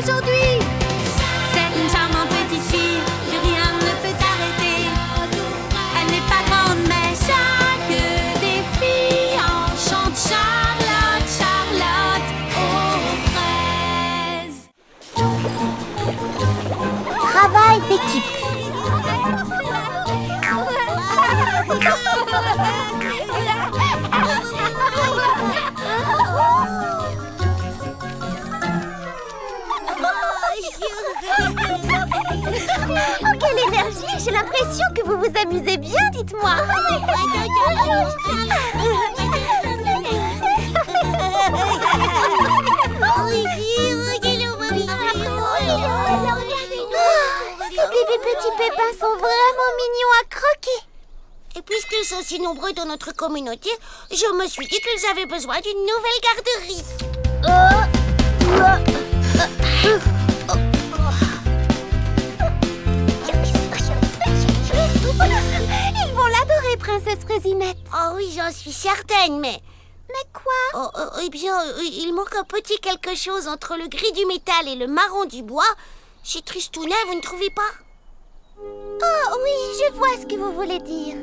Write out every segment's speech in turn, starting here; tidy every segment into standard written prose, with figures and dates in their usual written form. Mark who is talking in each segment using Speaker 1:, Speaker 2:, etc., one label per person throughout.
Speaker 1: aujourd'hui. C'est une charmante petite fille, que rien ne peut arrêter. Elle n'est pas grande, mais chaque défi enchante Charlotte, Charlotte aux fraises.
Speaker 2: Travail d'équipe. Oh, quelle énergie! J'ai l'impression que vous vous amusez bien, dites-moi. Ces bébés petits pépins sont vraiment mignons à croquer.
Speaker 3: Et puisqu'ils sont si nombreux dans notre communauté, je me suis dit qu'ils avaient besoin d'une nouvelle garderie.
Speaker 2: Ils vont l'adorer, princesse Fraisinette.
Speaker 3: Oh oui, j'en suis certaine, mais...
Speaker 2: Mais quoi?
Speaker 3: Eh bien, il manque un petit quelque chose entre le gris du métal et le marron du bois. C'est tristounet, vous ne trouvez pas?
Speaker 2: Oh oui, je vois ce que vous voulez dire.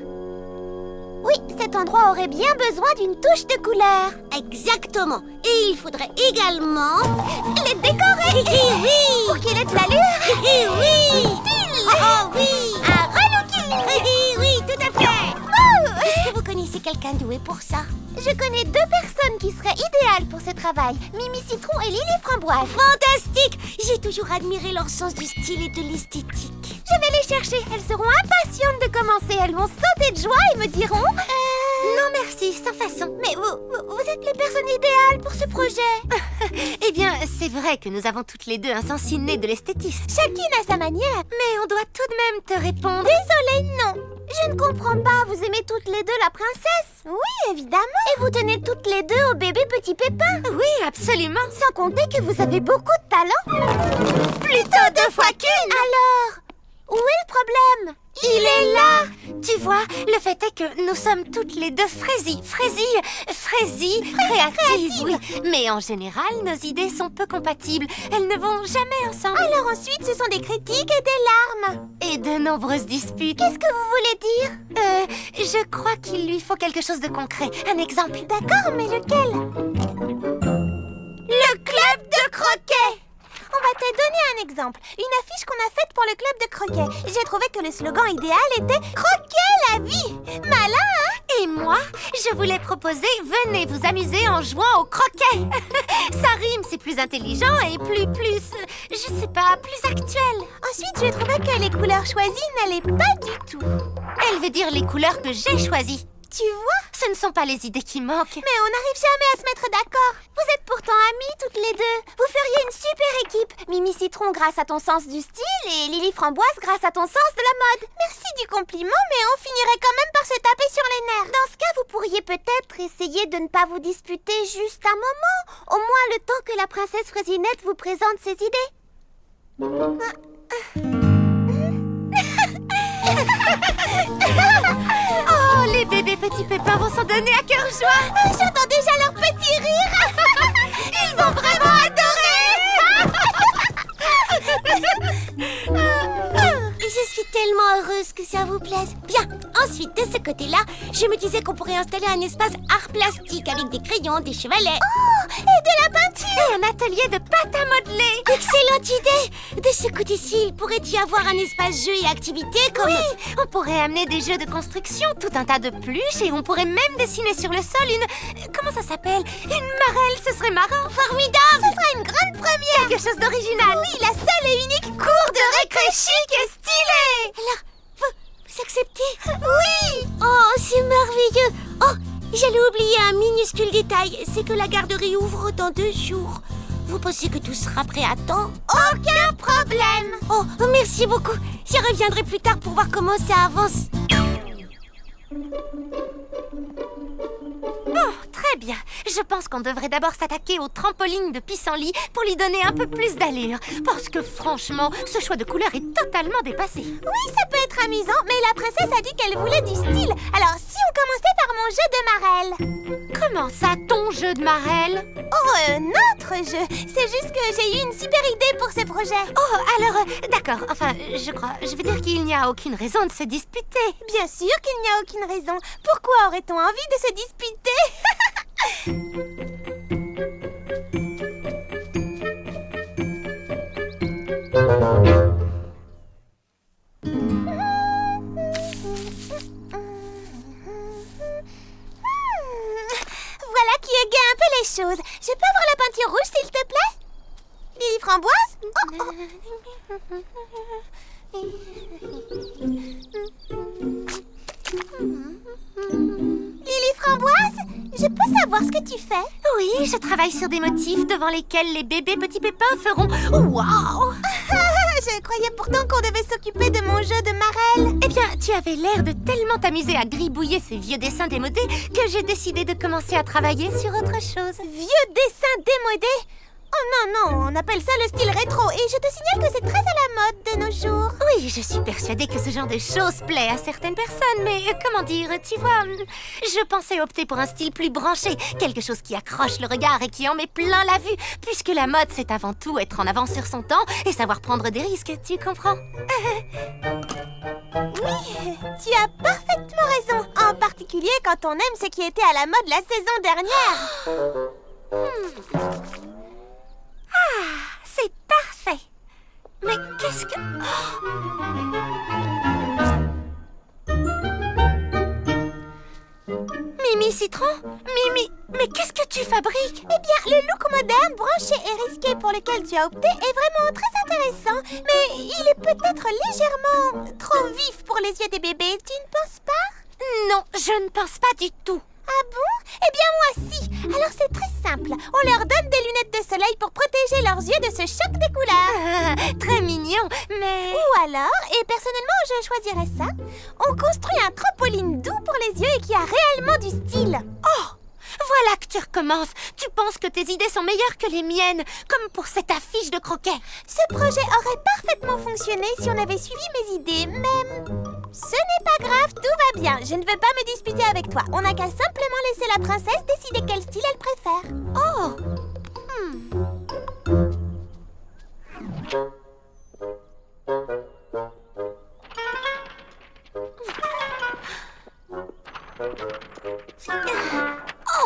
Speaker 2: Oui, cet endroit aurait bien besoin d'une touche de couleur.
Speaker 3: Exactement. Et il faudrait également...
Speaker 2: les décorer.
Speaker 3: Oui.
Speaker 2: Pour qu'il ait de l'allure.
Speaker 3: Oui.
Speaker 2: Style.
Speaker 3: Oh oui.
Speaker 2: Un relooking.
Speaker 3: Oui, tout à fait.
Speaker 2: Oh.
Speaker 3: Est-ce que vous connaissez quelqu'un doué pour ça?
Speaker 2: Je connais 2 personnes qui seraient idéales pour ce travail. Mimi Citron et Lily Framboise.
Speaker 3: Fantastique. J'ai toujours admiré leur sens du style et de l'esthétique.
Speaker 2: Je vais les chercher. Elles seront impatientes de commencer. Elles vont sauter de joie et me diront... Non merci, sans façon. Mais vous êtes les personnes idéales pour ce projet.
Speaker 4: Eh bien, c'est vrai que nous avons toutes les deux un sens inné de l'esthétisme.
Speaker 2: Chacune à sa manière.
Speaker 4: Mais on doit tout de même te répondre.
Speaker 2: Désolée, non. Je ne comprends pas. Vous aimez toutes les deux la princesse? Oui, évidemment. Et vous tenez toutes les deux au bébé petit pépin?
Speaker 4: Oui, absolument.
Speaker 2: Sans compter que vous avez beaucoup de talent.
Speaker 4: Plutôt 2 fois qu'une.
Speaker 2: Alors, où est le problème?
Speaker 4: Il est là. Tu vois, le fait est que nous sommes toutes les deux créatives, oui. Mais en général, nos idées sont peu compatibles. Elles ne vont jamais ensemble.
Speaker 2: Alors ensuite, ce sont des critiques et des larmes.
Speaker 4: Et de nombreuses disputes.
Speaker 2: Qu'est-ce que vous voulez dire?
Speaker 4: Je crois qu'il lui faut quelque chose de concret. Un exemple.
Speaker 2: D'accord, mais lequel?
Speaker 4: Le club de croquet.
Speaker 2: On va te donner un exemple. Une affiche qu'on a faite pour le club de croquet. J'ai trouvé que le slogan idéal était « Croquer la vie ». Malin, hein?
Speaker 4: Et moi, je voulais proposer « Venez vous amuser en jouant au croquet ». Ça rime, c'est plus intelligent et plus, je sais pas, plus actuel.
Speaker 2: Ensuite, j'ai trouvé que les couleurs choisies n'allaient pas du tout.
Speaker 4: Elle veut dire les couleurs que j'ai choisies.
Speaker 2: Tu vois?
Speaker 4: Ce ne sont pas les idées qui manquent.
Speaker 2: Mais on n'arrive jamais à se mettre d'accord. Vous êtes pourtant amies toutes les deux. Vous feriez une super équipe. Mimi Citron grâce à ton sens du style et Lily Framboise grâce à ton sens de la mode. Merci du compliment, mais on finirait quand même par se taper sur les nerfs. Dans ce cas, vous pourriez peut-être essayer de ne pas vous disputer juste un moment. Au moins le temps que la princesse Fraisinette vous présente ses idées.
Speaker 4: Oh, les bébés petits pépins vont s'en donner à cœur joie.
Speaker 2: J'entends déjà leur petit rire.
Speaker 4: Ils vont vraiment adorer.
Speaker 3: Je suis tellement heureuse que ça vous plaise. Bien, ensuite, de ce côté-là, je me disais qu'on pourrait installer un espace art plastique avec des crayons, des chevalets.
Speaker 2: Oh, et de la peinture.
Speaker 4: Et un atelier de pâte à modeler.
Speaker 3: Excellente idée. De ce côté-ci, il pourrait y avoir un espace jeux et activités comme...
Speaker 4: Oui, on pourrait amener des jeux de construction, tout un tas de peluches et on pourrait même dessiner sur le sol une... Comment ça s'appelle? Une marelle, ce serait marrant.
Speaker 3: Formidable.
Speaker 2: Ce serait une grande première.
Speaker 4: Quelque chose d'original.
Speaker 2: Oui, la seule et unique
Speaker 4: cour de récré chic et stylé.
Speaker 3: Alors, vous acceptez?
Speaker 2: Oui.
Speaker 3: Oh, c'est merveilleux. Oh, j'allais oublier un minuscule détail. C'est que la garderie ouvre dans 2 jours. Vous pensez que tout sera prêt à temps?
Speaker 2: Aucun problème.
Speaker 3: Oh, merci beaucoup. J'y reviendrai plus tard pour voir comment ça avance.
Speaker 4: Bon, très bien. Je pense qu'on devrait d'abord s'attaquer au trampoline de pissenlit pour lui donner un peu plus d'allure. Parce que franchement, ce choix de couleur est totalement dépassé.
Speaker 2: Oui, ça peut être amusant, mais la princesse a dit qu'elle voulait du style. Alors, si on commençait par mon jeu de marelle?
Speaker 4: Comment ça, ton jeu de marelle?
Speaker 2: Oh, notre jeu. C'est juste que j'ai eu une super idée pour ce projet.
Speaker 4: Oh, alors, d'accord. Enfin, je veux dire qu'il n'y a aucune raison de se disputer.
Speaker 2: Bien sûr qu'il n'y a aucune raison. Pourquoi aurait-on envie de se disputer? Voilà qui égaye un peu les choses. Je peux avoir la peinture rouge, s'il te plaît? Lily Framboise? Lily Framboise, je peux savoir ce que tu fais?
Speaker 4: Oui, je travaille sur des motifs devant lesquels les bébés petits pépins feront « Waouh !»
Speaker 2: Je croyais pourtant qu'on devait s'occuper de mon jeu de marelle.
Speaker 4: Eh bien, tu avais l'air de tellement t'amuser à gribouiller ces vieux dessins démodés que j'ai décidé de commencer à travailler sur autre chose.
Speaker 2: Vieux dessin démodé? Oh non, on appelle ça le style rétro. Et je te signale que c'est très à la mode de nos jours.
Speaker 4: Oui, je suis persuadée que ce genre de choses plaît à certaines personnes, mais comment dire, tu vois, je pensais opter pour un style plus branché, quelque chose qui accroche le regard et qui en met plein la vue, puisque la mode, c'est avant tout être en avance sur son temps et savoir prendre des risques, tu comprends?
Speaker 2: Oui, tu as parfaitement raison. En particulier quand on aime ce qui était à la mode la saison dernière.
Speaker 4: C'est parfait. Mais qu'est-ce que... Mimi Citron? Mimi, mais qu'est-ce que tu fabriques?
Speaker 2: Eh bien, le look moderne, branché et risqué pour lequel tu as opté est vraiment très intéressant. Mais il est peut-être légèrement trop vif pour les yeux des bébés, tu ne penses pas?
Speaker 4: Non, je ne pense pas du tout.
Speaker 2: Ah bon? Eh bien moi si. Alors c'est très simple. On leur donne des lunettes de soleil pour protéger leurs yeux de ce choc des couleurs.
Speaker 4: Très mignon, mais...
Speaker 2: Ou alors, et personnellement je choisirais ça, on construit un trampoline doux pour les yeux et qui a réellement du style.
Speaker 4: Oh! Voilà que tu recommences. Tu penses que tes idées sont meilleures que les miennes, comme pour cette affiche de croquet.
Speaker 2: Ce projet aurait parfaitement fonctionné si on avait suivi mes idées, mais ce n'est pas grave, tout va bien. Je ne veux pas me disputer avec toi. On n'a qu'à simplement laisser la princesse décider quel style elle préfère.
Speaker 4: Oh!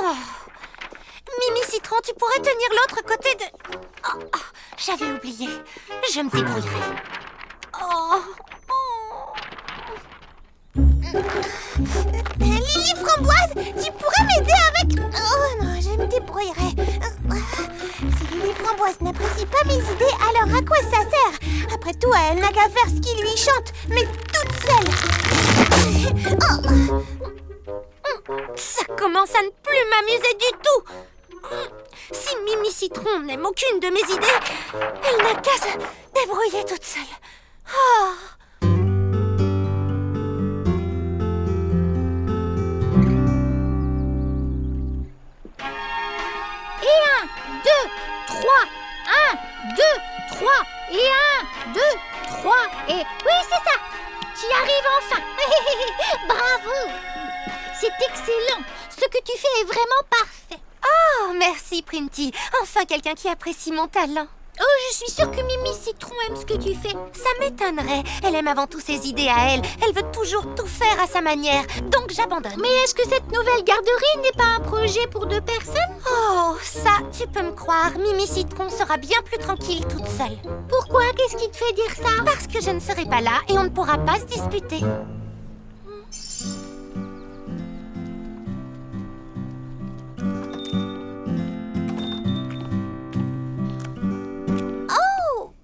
Speaker 4: Oh! Mimi Citron, tu pourrais tenir l'autre côté de... Oh, oh, j'avais oublié. Je me débrouillerai. Oh!
Speaker 2: Lily Framboise, tu pourrais m'aider avec... Oh non, je me débrouillerai. Si Lily Framboise n'apprécie pas mes idées, alors à quoi ça sert? Après tout, elle n'a qu'à faire ce qui lui chante, mais toute seule. Oh.
Speaker 4: Ça commence à ne plus m'amuser du tout. Si Mimi Citron n'aime aucune de mes idées, elle n'a qu'à se débrouiller toute seule. Oh!
Speaker 3: Et 1, 2, 3. 1, 2, 3. Et 1, 2, 3. Et... Oui, c'est ça. Tu y arrives enfin. Bravo. C'est excellent. Ce que tu fais est vraiment parfait.
Speaker 4: Oh, merci Printy. Enfin quelqu'un qui apprécie mon talent.
Speaker 3: Oh, je suis sûre que Mimi Citron aime ce que tu fais.
Speaker 4: Ça m'étonnerait. Elle aime avant tout ses idées à elle. Elle veut toujours tout faire à sa manière. Donc j'abandonne.
Speaker 3: Mais est-ce que cette nouvelle garderie n'est pas un projet pour 2 personnes?
Speaker 4: Oh, ça, tu peux me croire. Mimi Citron sera bien plus tranquille toute seule.
Speaker 3: Pourquoi? Qu'est-ce qui te fait dire ça?
Speaker 4: Parce que je ne serai pas là et on ne pourra pas se disputer.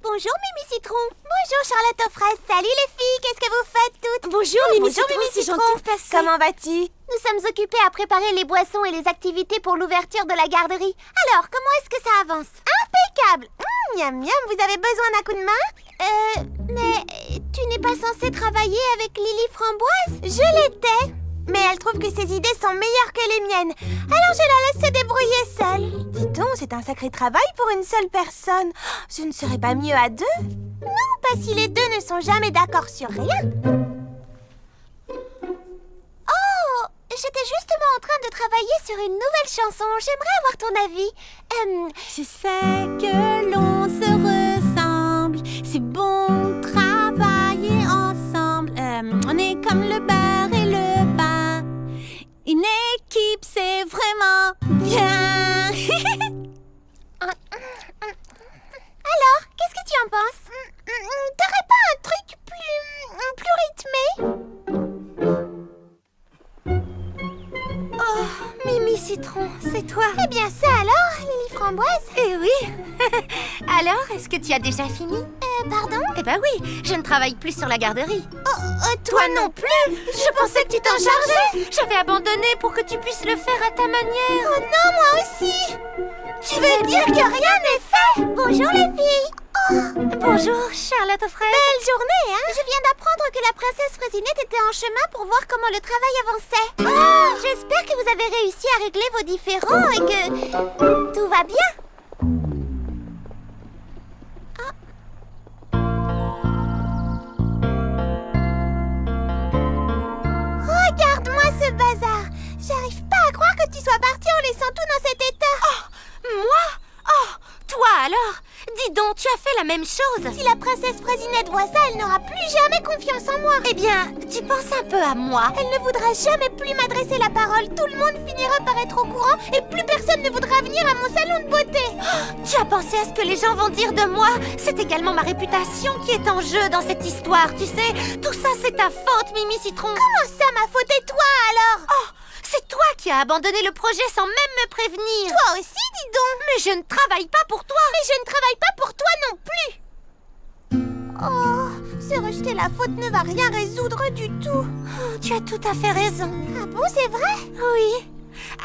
Speaker 2: Bonjour Mimi Citron. Bonjour Charlotte aux fraises. Salut les filles, qu'est-ce que vous faites toutes?
Speaker 3: Bonjour Mimi Citron, c'est gentil de passer.
Speaker 2: Comment vas-tu? Nous sommes occupés à préparer les boissons et les activités pour l'ouverture de la garderie. Alors, comment est-ce que ça avance? Impeccable. Miam miam, vous avez besoin d'un coup de main? Mais tu n'es pas censée travailler avec Lily Framboise? Je l'étais. Mais elle trouve que ses idées sont meilleures que les miennes. Alors je la laisse se débrouiller seule. Dis donc, c'est un sacré travail pour une seule personne. Ce ne serait pas mieux à 2? Non, pas si les 2 ne sont jamais d'accord sur rien. Oh, je j'étais justement en train de travailler sur une nouvelle chanson. J'aimerais avoir ton avis.
Speaker 1: Je sais que l'on se ressemble. C'est bon de travailler ensemble. On est comme le beurre et le pain. Une équipe, c'est vraiment bien.
Speaker 2: Alors, qu'est-ce que tu en penses? T'aurais pas un truc plus rythmé?
Speaker 4: Oh, Mimi Citron, c'est toi.
Speaker 2: Eh bien ça alors, Lily Framboise?
Speaker 4: Eh oui. Alors, est-ce que tu as déjà fini?
Speaker 2: Pardon?
Speaker 4: Eh ben oui, je ne travaille plus sur la garderie.
Speaker 2: Toi non plus?
Speaker 4: Je pensais que tu t'en chargeais. J'avais abandonné pour que tu puisses le faire à ta manière.
Speaker 2: Oh non, moi aussi! Tu veux dire que rien n'est fait? Bonjour les filles!
Speaker 4: Bonjour, Charlotte aux fraises.
Speaker 2: Belle journée, hein? Je viens d'apprendre que la princesse Fraisinette était en chemin pour voir comment le travail avançait. J'espère que vous avez réussi à régler vos différends et que tout va bien. Regarde-moi ce bazar. J'arrive pas à croire que tu sois partie en laissant tout dans cet état.
Speaker 4: Moi? Oh, toi alors? Dis donc, tu as fait la même chose.
Speaker 2: Si la princesse Fraisinette voit ça, elle n'aura plus jamais confiance en moi.
Speaker 4: Eh bien, tu penses un peu à moi.
Speaker 2: Elle ne voudra jamais plus m'adresser la parole. Tout le monde finira par être au courant et plus personne ne voudra venir à mon salon de beauté.
Speaker 4: Tu as pensé à ce que les gens vont dire de moi? C'est également ma réputation qui est en jeu dans cette histoire, tu sais. Tout ça, c'est ta faute, Mimi Citron.
Speaker 2: Comment ça, ma faute, et toi alors?
Speaker 4: Oh, c'est toi qui as abandonné le projet sans même me prévenir.
Speaker 2: Toi aussi, dis donc.
Speaker 4: Mais je ne travaille pas pour toi.
Speaker 2: Mais je ne travaille pas pour toi non plus. Oh, se rejeter la faute ne va rien résoudre du tout.
Speaker 4: Oh, tu as tout à fait raison.
Speaker 2: Ah bon, c'est vrai?
Speaker 4: Oui.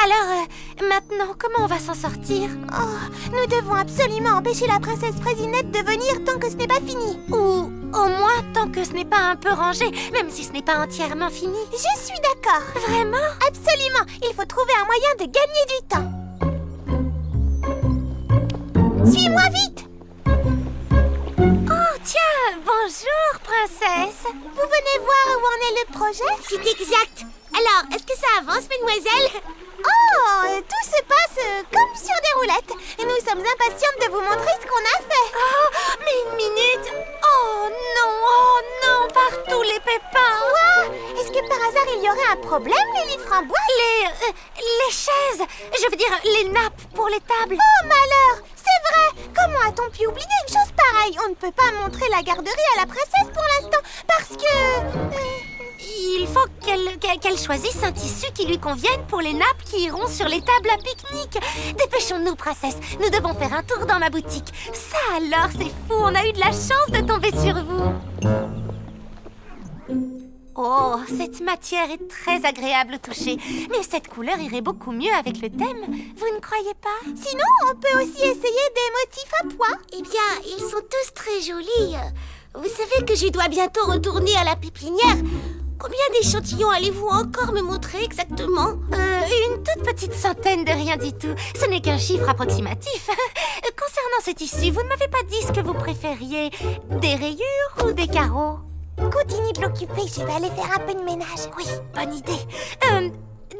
Speaker 4: Alors, maintenant, comment on va s'en sortir?
Speaker 2: Oh, nous devons absolument empêcher la princesse Fraisinette de venir tant que ce n'est pas fini.
Speaker 4: Ou au moins tant que ce n'est pas un peu rangé, même si ce n'est pas entièrement fini.
Speaker 2: Je suis d'accord.
Speaker 4: Vraiment?
Speaker 2: Absolument. Il faut trouver un moyen de gagner du temps. Suis-moi vite.
Speaker 4: Oh, tiens, bonjour, princesse.
Speaker 2: Vous venez voir où en est le projet?
Speaker 3: C'est exact. Alors, est-ce que ça avance, mademoiselle?
Speaker 2: Oh, tout se passe comme sur des roulettes. Et nous sommes impatientes de vous montrer ce qu'on a fait.
Speaker 4: Oh, mais une minute. Oh non, par tous les pépins.
Speaker 2: Quoi? Est-ce que par hasard il y aurait un problème, Lily Framboise?
Speaker 4: Les chaises, je veux dire les nappes pour les tables.
Speaker 2: Oh malheur! C'est vrai! Comment a-t-on pu oublier une chose pareille? On ne peut pas montrer la garderie à la princesse pour l'instant parce que...
Speaker 4: Il faut qu'elle choisisse un tissu qui lui convienne pour les nappes qui iront sur les tables à pique-nique. Dépêchons-nous, princesse. Nous devons faire un tour dans ma boutique. Ça alors, c'est fou. On a eu de la chance de tomber sur vous. Oh, cette matière est très agréable au toucher. Mais cette couleur irait beaucoup mieux avec le thème. Vous ne croyez pas?
Speaker 2: Sinon, on peut aussi essayer des motifs à pois.
Speaker 3: Eh bien, ils sont tous très jolis. Vous savez que je dois bientôt retourner à la pépinière. Combien d'échantillons allez-vous encore me montrer exactement?
Speaker 4: Une toute petite centaine de rien du tout. Ce n'est qu'un chiffre approximatif. Concernant ce tissu, vous ne m'avez pas dit ce que vous préfériez. Des rayures ou des carreaux?
Speaker 2: Continue de l'occuper, je vais aller faire un peu de ménage.
Speaker 4: Oui, bonne idée.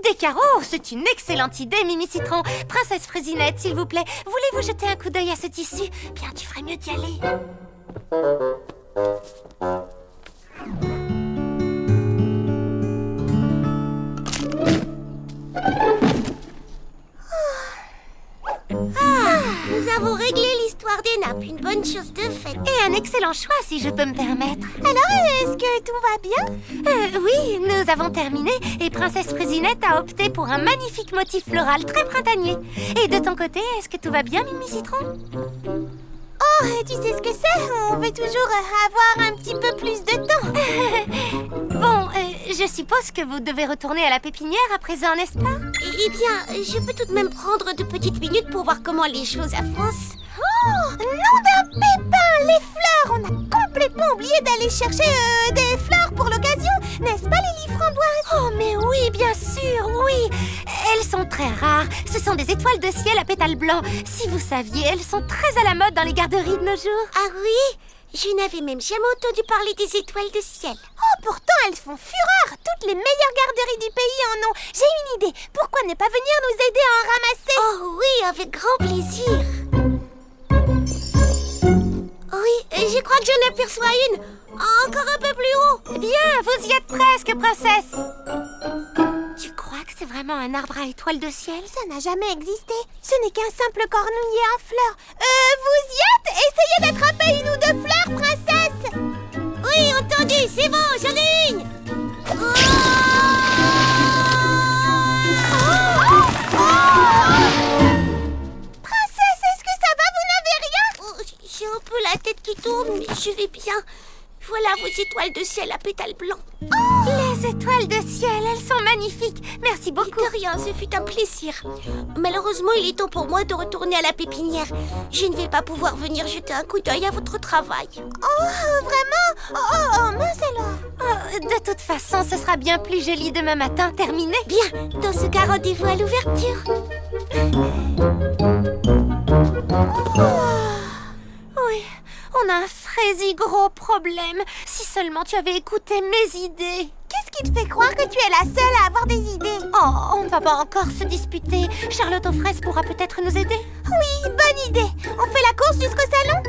Speaker 4: Des carreaux, c'est une excellente idée, Mimi Citron. Princesse Fraisinette, s'il vous plaît, voulez-vous jeter un coup d'œil à ce tissu? Bien, tu ferais mieux d'y aller.
Speaker 3: Nous avons réglé l'histoire des nappes. Une bonne chose de faite.
Speaker 4: Et un excellent choix, si je peux me permettre.
Speaker 2: Alors, est-ce que tout va bien?
Speaker 4: Oui, nous avons terminé et Princesse Fraisinette a opté pour un magnifique motif floral très printanier. Et de ton côté, est-ce que tout va bien, Mimi Citron?
Speaker 2: Oh, tu sais ce que c'est? On veut toujours avoir un petit peu plus de temps.
Speaker 4: Bon, je suppose que vous devez retourner à la pépinière à présent, n'est-ce pas?
Speaker 3: Eh bien, je peux tout de même prendre de petites minutes pour voir comment les choses avancent.
Speaker 2: Oh, nom d'un pépin, les fleurs! On a complètement oublié d'aller chercher des fleurs pour l'occasion, n'est-ce pas, Lily Framboise?
Speaker 4: Oh, mais oui, bien sûr, oui. Elles sont très rares. Ce sont des étoiles de ciel à pétales blancs. Si vous saviez, elles sont très à la mode dans les garderies de nos jours.
Speaker 3: Ah oui?
Speaker 2: Je n'avais même jamais entendu parler des étoiles de ciel. Oh, pourtant elles font fureur. Toutes les meilleures garderies du pays en ont. J'ai une idée. Pourquoi ne pas venir nous aider à en ramasser? Oh oui, avec grand plaisir. Oui, je crois que j'en aperçois une. Encore un peu plus haut.
Speaker 4: Bien, vous y êtes presque, princesse. Tu crois que c'est vraiment un arbre à étoiles de ciel?
Speaker 2: Ça n'a jamais existé. Ce n'est qu'un simple cornouiller à fleurs. Vous y êtes? Essayez d'attraper une ou deux fleurs, princesse. Oui, entendu, c'est bon, j'en ai une. Princesse, est-ce que ça va? Vous n'avez rien? J'ai un peu la tête qui tourne, mais je vais bien. Voilà vos étoiles de ciel à pétales blancs.
Speaker 4: Les étoiles de ciel, elles sont magnifiques. Merci beaucoup.
Speaker 2: De rien, ce fut un plaisir. Malheureusement, il est temps pour moi de retourner à la pépinière. Je ne vais pas pouvoir venir jeter un coup d'œil à votre travail. Oh, vraiment? Oh, mince alors.
Speaker 4: De toute façon, ce sera bien plus joli demain matin, terminé.
Speaker 2: Bien, dans ce cas, rendez-vous à l'ouverture.
Speaker 4: Oui, on a un frési gros problème. Si seulement tu avais écouté mes idées.
Speaker 2: Qu'est-ce qui te fait croire que tu es la seule à avoir des idées?
Speaker 4: Oh, on ne va pas encore se disputer. Charlotte aux fraises pourra peut-être nous aider.
Speaker 2: Oui, bonne idée. On fait la course jusqu'au salon?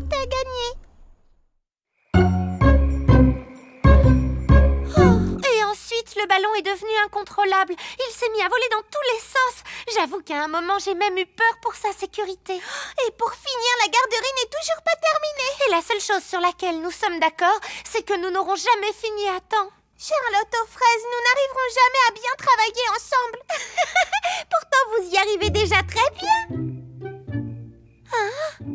Speaker 2: T'as gagné.
Speaker 4: Et ensuite, le ballon est devenu incontrôlable. Il s'est mis à voler dans tous les sens. J'avoue qu'à un moment, j'ai même eu peur pour sa sécurité.
Speaker 2: Et pour finir, la garderie n'est toujours pas terminée.
Speaker 4: Et la seule chose sur laquelle nous sommes d'accord, c'est que nous n'aurons jamais fini à temps.
Speaker 2: Charlotte aux fraises, nous n'arriverons jamais à bien travailler ensemble.
Speaker 4: Pourtant, vous y arrivez déjà très bien.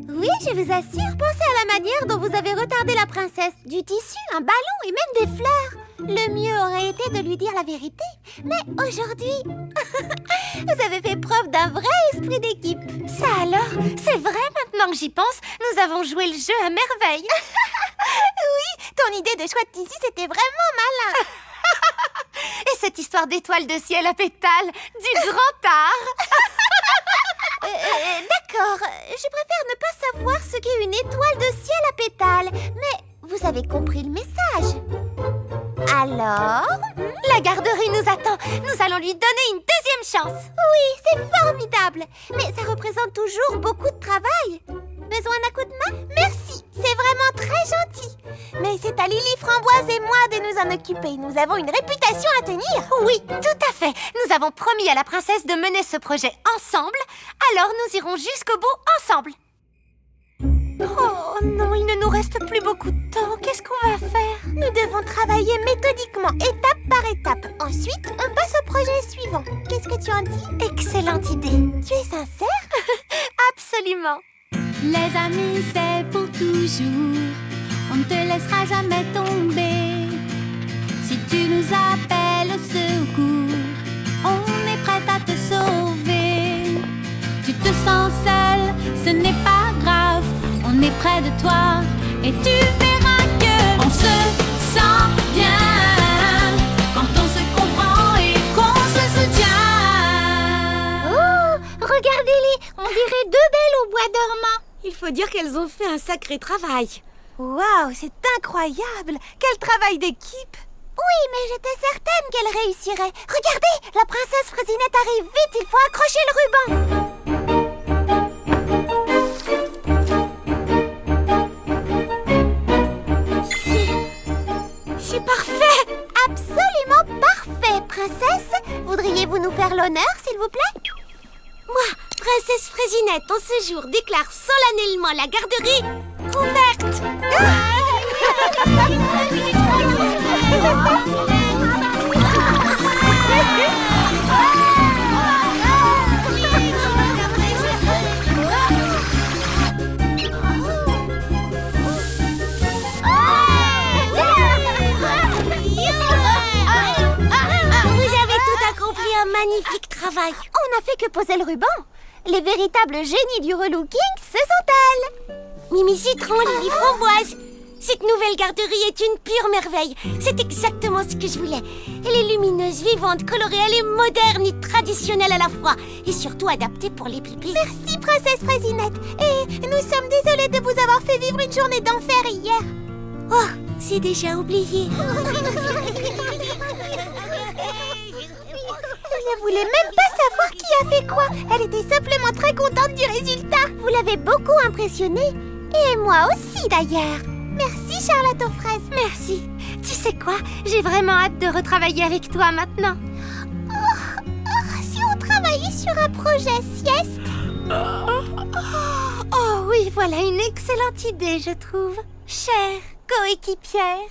Speaker 2: Oui, je vous assure, pensez à la manière dont vous avez retardé la princesse. Du tissu, un ballon et même des fleurs. Le mieux aurait été de lui dire la vérité. Mais aujourd'hui, vous avez fait preuve d'un vrai esprit d'équipe.
Speaker 4: Ça alors, c'est vrai maintenant que j'y pense, nous avons joué le jeu à merveille.
Speaker 2: Oui, ton idée de choix de tissu, c'était vraiment malin.
Speaker 4: Et cette histoire d'étoiles de ciel à pétales, du grand art.
Speaker 2: D'accord, je préfère ne pas savoir ce qu'est une étoile de ciel à pétales. Mais vous avez compris le message. Alors?
Speaker 4: La garderie nous attend. Nous allons lui donner une deuxième chance.
Speaker 2: Oui, c'est formidable. Mais ça représente toujours beaucoup de travail. Besoin d'un coup de main? Merci, c'est vraiment très gentil. Mais c'est à Lily Framboise et moi de nous en occuper. Nous avons une réputation à tenir.
Speaker 4: Oui, tout à fait. Nous avons promis à la princesse de mener ce projet ensemble. Alors nous irons jusqu'au bout ensemble. Oh non, il ne nous reste plus beaucoup de temps. Qu'est-ce qu'on va faire?
Speaker 2: Nous devons travailler méthodiquement, étape par étape. Ensuite, on passe au projet suivant. Qu'est-ce que tu en dis?
Speaker 4: Excellente idée.
Speaker 2: Tu es sincère?
Speaker 4: Absolument.
Speaker 1: Les amis, c'est pour toujours. On ne te laissera jamais tomber. Si tu nous appelles au secours, on est prête à te sauver. Tu te sens seul, ce n'est pas grave. On est près de toi et tu verras que on se sent bien quand on se comprend et qu'on se soutient.
Speaker 3: Oh, regardez-les, on dirait deux belles au bois dormant.
Speaker 2: Il faut dire qu'elles ont fait un sacré travail. Waouh, c'est incroyable! Quel travail d'équipe! Oui, mais j'étais certaine qu'elle réussirait. Regardez, la princesse Frésinette arrive vite, il faut accrocher le ruban. C'est parfait! Absolument parfait, princesse! Voudriez-vous nous faire l'honneur, s'il vous plaît? Moi, princesse Frésinette, en ce jour, déclare solennellement la garderie ouverte. Vous avez tout accompli, un magnifique travail. On n'a fait que poser le ruban. Les véritables génies du relooking, ce sont elles. Mimi Citron, Lily Framboise. Cette nouvelle garderie est une pure merveille. C'est exactement ce que je voulais. Elle est lumineuse, vivante, colorée, elle est moderne et traditionnelle à la fois. Et surtout adaptée pour les pipis. Merci, princesse Fraisinette. Et nous sommes désolés de vous avoir fait vivre une journée d'enfer hier. Oh, c'est déjà oublié. Elle ne voulait même pas savoir qui a fait quoi. Elle était simplement très contente du résultat. Vous l'avez beaucoup impressionnée. Et moi aussi d'ailleurs. Merci Charlotte aux fraises.
Speaker 4: Merci. Tu sais quoi? J'ai vraiment hâte de retravailler avec toi maintenant.
Speaker 2: Si on travaillait sur un projet sieste.
Speaker 4: Oh oui, voilà une excellente idée, je trouve. Chère coéquipière.